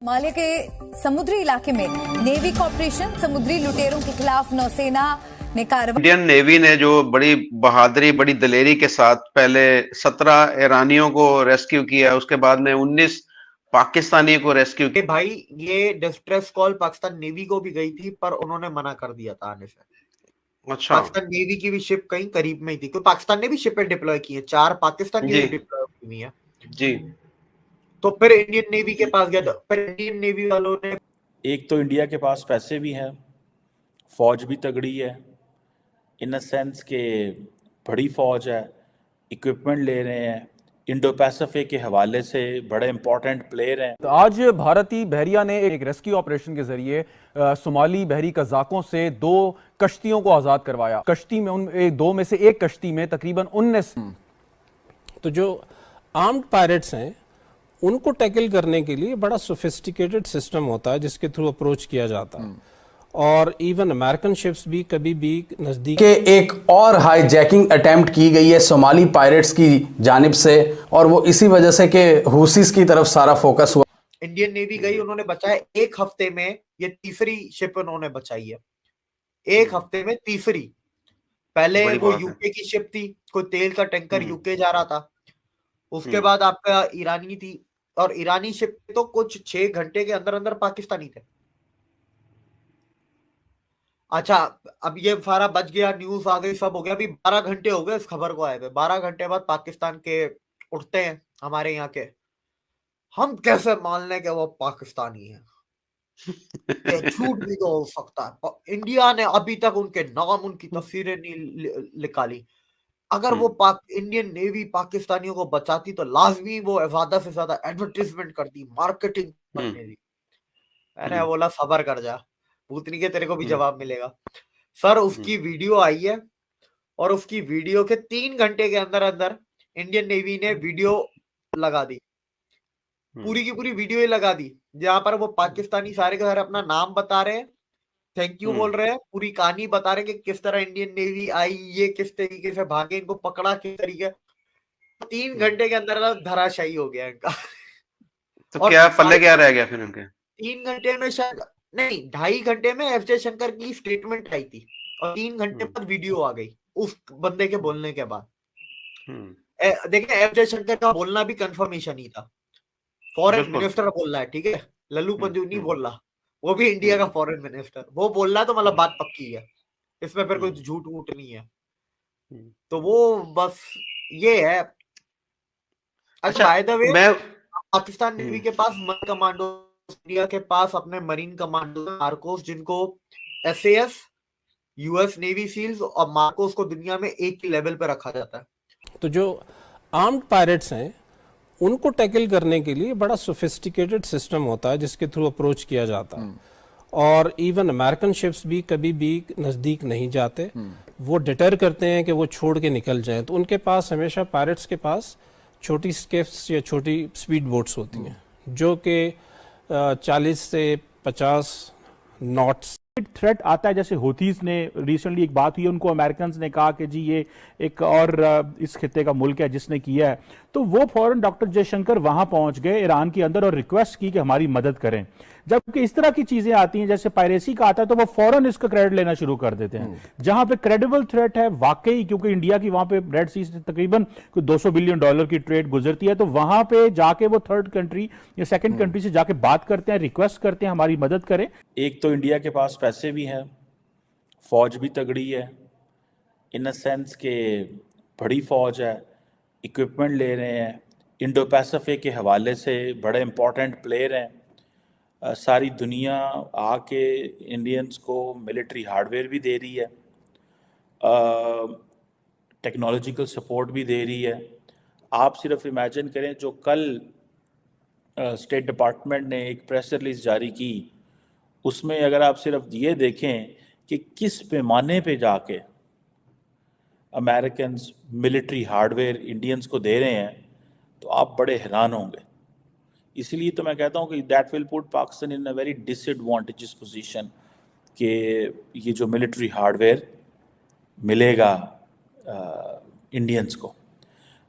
Somalia के समुद्री इलाके में नेवी कॉर्पोरेशन समुद्री लुटेरों के खिलाफ नौसेना ने कार्रवाई। इंडियन नेवी ने जो बड़ी बहादुरी बड़ी दलेरी के साथ पहले 17 ईरानियों को रेस्क्यू किया, उसके बाद में 19 पाकिस्तानी को रेस्क्यू किया। भाई ये डिस्ट्रेस कॉल पाकिस्तान नेवी को भी गई थी, पर उन्होंने मना कर दिया था आने से। अच्छा, पाकिस्तान नेवी की भी शिप कहीं करीब में ही थी, क्योंकि पाकिस्तान ने भी शिपें डिप्लॉय की है, 4 पाकिस्तान की भी डिप्लॉय हुई है जी। तो फिर इंडियन नेवी के पास गया था। फिर इंडियन नेवी वालों ने, एक तो इंडिया के पास पैसे भी हैं, फौज भी तगड़ी है, इन अ सेंस के बड़ी फौज है, इक्विपमेंट ले रहे हैं, इंडो पैसिफिक के हवाले से बड़े इंपॉर्टेंट प्लेयर हैं। तो आज भारतीय बहरिया ने एक रेस्क्यू ऑपरेशन के जरिए सोमाली बहरी कज़ाकों से 2 कश्तियों को आज़ाद करवाया। कश्ती में उन 2 में से एक कश्ती में तकरीबन 19। तो जो आर्म्ड पायरेट्स हैं उनको टैकल करने के लिए बड़ा सोफिस्टिकेटेड सिस्टम होता है जिसके थ्रू अप्रोच किया जाता है, और इवन अमेरिकन शिप्स भी कभी भी नजदीक के एक और हाईजैकिंग अटेम्प्ट की गई है सोमाली पायरेट्स की जानिब से, और वो इसी वजह से कि हुसीस की तरफ सारा फोकस हुआ। इंडियन नेवी गई, उन्होंने बचाया 1 हफ्ते में, ये तीसरी शिप उन्होंने बचाई है 1 हफ्ते में, तीसरी। पहले वो यूके की शिप थी, कोई तेल का टैंकर यूके जा रहा था, उसके बाद आपका ईरानी थी, और ईरानी शिप तो कुछ 6 घंटे के अंदर अंदर पाकिस्तानी थे। अच्छा, अब ये सारा बच गया, न्यूज आ गई, सब हो गया। अभी 12 घंटे हो गए इस खबर को आए हुए। 12 घंटे बाद पाकिस्तान के उठते हैं, हमारे यहाँ के, हम कैसे मान लें कि वो पाकिस्तानी है? ये झूठ भी तो हो सकता है। इंडिया ने अभी तक उनके नाम, उनकी तस्वीरें नहीं निकाली। अगर वो इंडियन नेवी पाकिस्तानियों को बचाती तो लाजमी वो ज्यादा से ज्यादा एडवर्टीजमेंट करती, मार्केटिंग करने दी। मैंने बोला सबर कर जा, भूतनी के तेरे को भी जवाब मिलेगा। सर उसकी वीडियो आई है, और उसकी वीडियो के 3 घंटे के अंदर अंदर इंडियन नेवी ने वीडियो लगा दी, पूरी की पूरी वीडियो ही लगा दी, जहां पर वो पाकिस्तानी सारे के सारे अपना नाम बता रहे हैं, थैंक यू बोल रहे हैं, पूरी कहानी बता रहे हैं कि किस तरह इंडियन नेवी आई, ये किस तरीके से भागे, इनको पकड़ा किस तरीके। 3 घंटे के अंदर धराशायी हो गया इनका। तो क्या पल्ले क्या रह गया फिर उनके? 3 घंटे में शायद नहीं, 2.5 घंटे में एफ जयशंकर शंकर की स्टेटमेंट आई थी, और 3 घंटे बाद वीडियो आ गई उस बंदे के बोलने के बाद। देखिए, एफ जयशंकर का बोलना भी कंफर्मेशन ही था, फॉरेन मिनिस्टर बोल रहा है, ठीक है, लल्लू पंजू नहीं बोल रहा, वो भी इंडिया का फॉरेन मिनिस्टर, वो बोल रहा है, तो मतलब बात पक्की है, इसमें फिर कोई झूठ वूठ नहीं है। तो वो बस ये है। अच्छा, by the way, Pakistan navy के पास मरीन कमांडो, इंडिया के पास अपने मरीन कमांडो मार्कोस, जिनको SAS, US नेवी सील्स और मार्कोस को दुनिया में एक ही लेवल पे रखा जाता है। तो जो आर्म्ड पायरेट्स हैं उनको टैकल करने के लिए बड़ा सोफिस्टिकेटेड सिस्टम होता है जिसके थ्रू अप्रोच किया जाता है, और इवन अमेरिकन शिप्स भी कभी भी नज़दीक नहीं जाते, वो डिटर करते हैं कि वो छोड़ के निकल जाएं। तो उनके पास हमेशा पायरेट्स के पास छोटी स्केफ्स या छोटी स्पीड बोट्स होती हैं जो कि 40 से 50 नॉट्स। थ्रेट आता है, जैसे हूथीज ने रिसेंटली एक बात हुई, उनको अमेरिकन ने कहा कि जी ये एक और इस खित्ते का मुल्क है जिसने किया है, तो वो फौरन डॉक्टर जयशंकर वहां पहुंच गए ईरान के अंदर और रिक्वेस्ट की कि हमारी मदद करें। जबकि इस तरह की चीजें आती हैं, जैसे पायरेसी का आता है, तो वो फौरन इसका क्रेडिट लेना शुरू कर देते हैं। जहां पे क्रेडिबल थ्रेट है वाकई, क्योंकि इंडिया की वहां पे रेड सी से तकरीबन $200 बिलियन की ट्रेड गुजरती है, तो वहां पे जाके वो थर्ड कंट्री या सेकंड कंट्री से जाके बात करते हैं, रिक्वेस्ट करते हैं हमारी मदद करें। एक तो इंडिया के पास पैसे भी हैं, फौज भी तगड़ी है, इन अ सेंस के बड़ी फौज है, इक्विपमेंट ले रहे हैं, इंडो पैसिफिक के हवाले से बड़े इंपॉर्टेंट प्लेयर हैं। सारी दुनिया आके इंडियंस को मिलिट्री हार्डवेयर भी दे रही है, टेक्नोलॉजिकल सपोर्ट भी दे रही है। आप सिर्फ इमेजिन करें, जो कल स्टेट डिपार्टमेंट ने एक प्रेस रिलीज जारी की, उसमें अगर आप सिर्फ ये देखें कि किस पैमाने पे जाके अमेरिकन मिलिट्री हार्डवेयर इंडियंस को दे रहे हैं, तो आप बड़े हैरान होंगे। इसलिए तो मैं कहता हूँ कि that will put Pakistan in a very disadvantages position, कि ये जो मिलिट्री हार्डवेयर मिलेगा इंडियंस को।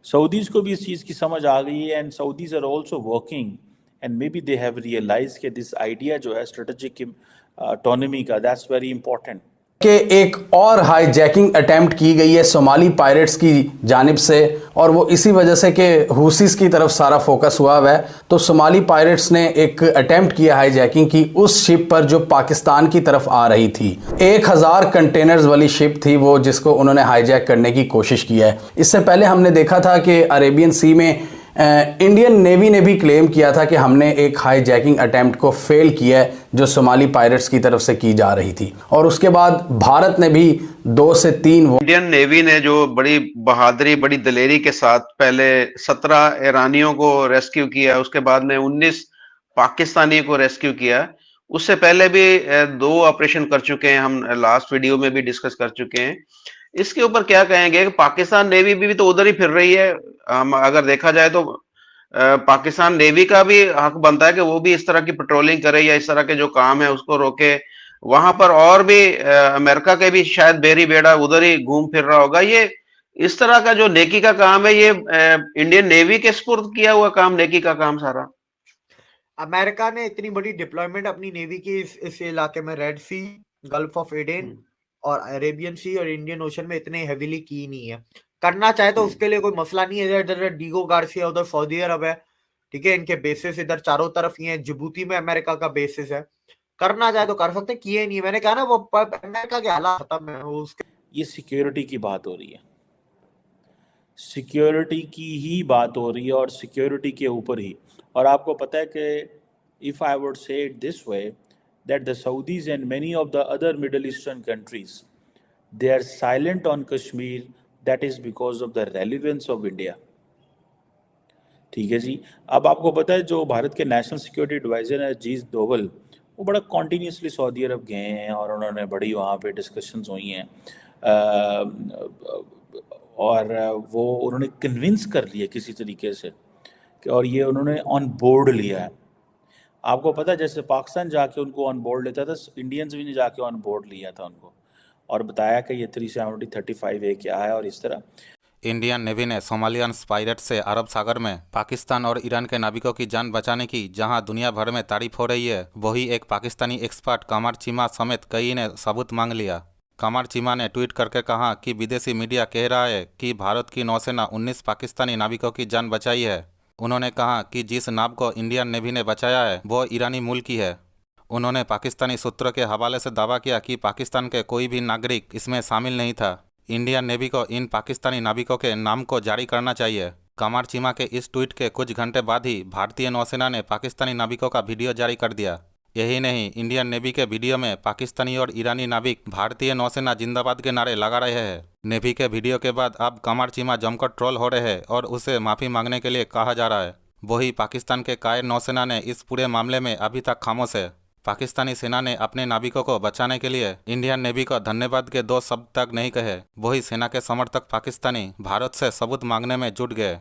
सऊदीज़ को भी इस चीज़ की समझ आ गई है, and Saudis are also working and maybe they have realise कि दिस आइडिया जो है स्ट्रेटेजिक ऑटोनॉमी का, दैट्स वेरी इंपॉर्टेंट। कि एक और हाईजैकिंग अटेम्प्ट की गई है सोमाली पायरेट्स की जानिब से, और वो इसी वजह से कि हुसीस की तरफ सारा फोकस हुआ है। तो सोमाली पायरेट्स ने एक अटेम्प्ट किया हाईजैकिंग की उस शिप पर जो पाकिस्तान की तरफ आ रही थी। 1000 कंटेनर्स वाली शिप थी वो, जिसको उन्होंने हाईजैक करने की कोशिश की है। इससे पहले हमने देखा था कि अरेबियन सी में इंडियन नेवी ने भी क्लेम किया था कि हमने एक हाईजैकिंग अटेम्प्ट को फेल किया है जो सोमाली पायरेट्स की तरफ से की जा रही थी। और उसके बाद भारत ने भी 2 से 3 इंडियन नेवी ने जो बड़ी बहादुरी, बड़ी दलेरी के साथ पहले 17 ईरानियों को रेस्क्यू किया, उसके बाद में 19 पाकिस्तानी को रेस्क्यू किया। उससे पहले भी 2 ऑपरेशन कर चुके हैं, हम लास्ट वीडियो में भी डिस्कस कर चुके हैं। इसके ऊपर क्या कहेंगे कि पाकिस्तान नेवी भी तो उधर ही फिर रही है। अगर देखा जाए तो पाकिस्तान नेवी का भी हक बनता है कि वो भी इस तरह की पेट्रोलिंग करे या इस तरह के जो काम है उसको रोके। वहां पर और भी अमेरिका के भी शायद बेरी बेड़ा उधर ही घूम फिर रहा होगा। ये इस तरह का जो नेकी का काम है, ये इंडियन नेवी के स्पुर्द किया हुआ काम, नेकी का काम सारा। अमेरिका ने इतनी बड़ी डिप्लॉयमेंट अपनी नेवी की इस इलाके में, Red Sea, Gulf of Aden और अरेबियन सी और इंडियन ओशन में इतने हेवीली की नहीं है। करना चाहे तो उसके लिए कोई मसला नहीं है। इधर डीगो गार्सिया उधर सऊदी अरब है, ठीक है, इनके बेसिस इधर चारों तरफ ही है। जिबूती में अमेरिका का बेसिस है। करना चाहे तो कर सकते, किए नहीं। मैंने कहा ना, वो अमेरिका के हालात खत्म है उसके। ये सिक्योरिटी की बात हो रही है, सिक्योरिटी की ही बात हो रही है और सिक्योरिटी के ऊपर ही। और आपको पता है कि if I would say it this way, that the Saudis and many of the other Middle Eastern countries, they are silent on Kashmir, that is because of the relevance of India। ठीक है जी। अब आपको पता है जो भारत के national security adviser है अजीज डोवल, वो बड़ा कॉन्टीन्यूसली सऊदी अरब गए हैं और उन्होंने बड़ी वहाँ पे डिस्कशंस हुई हैं और वो उन्होंने कन्विंस कर लिया किसी तरीके से कि, और ये उन्होंने ऑन बोर्ड लिया है। आपको पता है जैसे पाकिस्तान जाके उनको ऑन बोर्ड लेता था, इंडियंस भी ने जाके ऑन बोर्ड लिया था उनको और बताया कि ये 370-35A क्या है। और इस तरह इंडियन नेवी ने सोमालियन पायरेट से अरब सागर में पाकिस्तान और ईरान के नाविकों की जान बचाने की जहां दुनिया भर में तारीफ हो रही है, वही एक पाकिस्तानी एक्सपर्ट कमर चीमा समेत कई ने सबूत मांग लिया। कमर चीमा ने ट्वीट करके कहा कि विदेशी मीडिया कह रहा है कि भारत की नौसेना 19 पाकिस्तानी नाविकों की जान बचाई है। उन्होंने कहा कि जिस नाव को इंडियन नेवी ने बचाया है वो ईरानी मूल की है। उन्होंने पाकिस्तानी सूत्रों के हवाले से दावा किया कि पाकिस्तान के कोई भी नागरिक इसमें शामिल नहीं था। इंडियन नेवी को इन पाकिस्तानी नाविकों के नाम को जारी करना चाहिए। कमर चीमा के इस ट्वीट के कुछ घंटे बाद ही भारतीय नौसेना ने पाकिस्तानी नाविकों का वीडियो जारी कर दिया। यही नहीं, इंडियन नेवी के वीडियो में पाकिस्तानी और ईरानी नाविक भारतीय नौसेना जिंदाबाद के नारे लगा रहे हैं। नेवी के वीडियो के बाद अब कमर चीमा जमकर ट्रोल हो रहे हैं और उसे माफ़ी मांगने के लिए कहा जा रहा है। वही पाकिस्तान के कायर नौसेना ने इस पूरे मामले में अभी तक खामोश है। पाकिस्तानी सेना ने अपने नाविकों को बचाने के लिए इंडियन नेवी को धन्यवाद के 2 शब्द तक नहीं कहे। वही सेना के समर्थक पाकिस्तानी भारत से सबूत मांगने में जुट गए।